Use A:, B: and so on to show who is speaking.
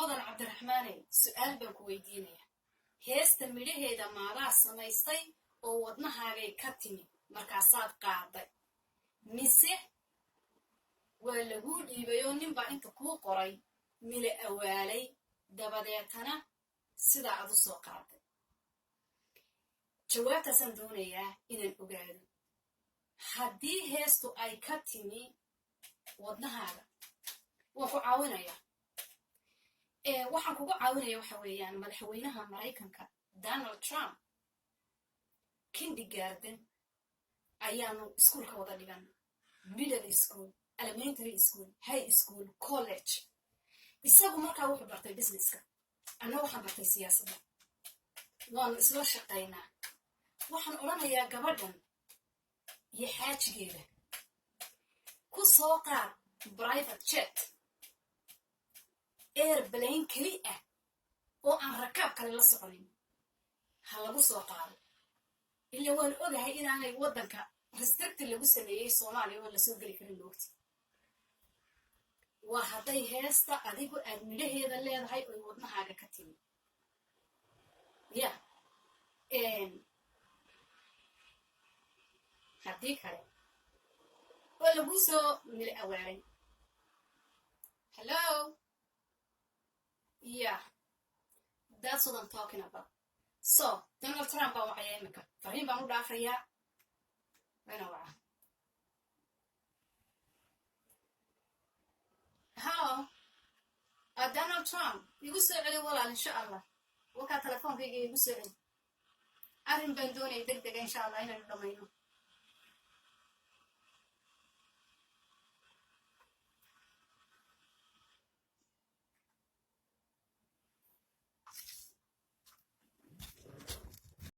A: hodan cabdiraxmaaney su-aal baan ku weydiinaya heesta midhaheeda maadaa samaystay oo wadnahaagay ka timi markaasaad qaaday mise waa laguu dhiibay oo ninbaa inta kuu qoray mila awaalay dabadeetana sidaa aad u soo qaaday jawaabtaasaan doonayaa inaan ogaado haddii heestu ay ka timi wadnahaaga waan ku caawinayaa waxaan kugu caawinaya waxa weeyaan madaxweynaha maraykanka Donald Trump kindergarten ayaanu iskuulka wada dhigan middle school elementary school high school college isagu markaa wuxuu bartay businesska anna waxaan bartay siyaasadda waanu isla shaqaynaa waxaan odhanayaa gabadhan iyo xaajigeeda ku soo qaad private jet airplane keli ah oo aan rakaab kale la soconin ha lagu soo qaado ilaa waan ogahay inaanay waddanka restricti lagu sameeyey soomaaliya oo lasoo geli karin loogti waa hadday heesta adigu aad midhaheeda leedahay oy wadnahaaga ka timi ya haddii kale waa laguu soo mila awaalay hello yeah that's what I'm talking about so Donald Trump baan wacaya imika fariin baan u dhaafayaa wayna waca hello Donald Trump igu soo celi walaal insha allah wakaa telefoonkayga igu soo celi arrin baan doonaya deg dega insha allah inaynu dhamayno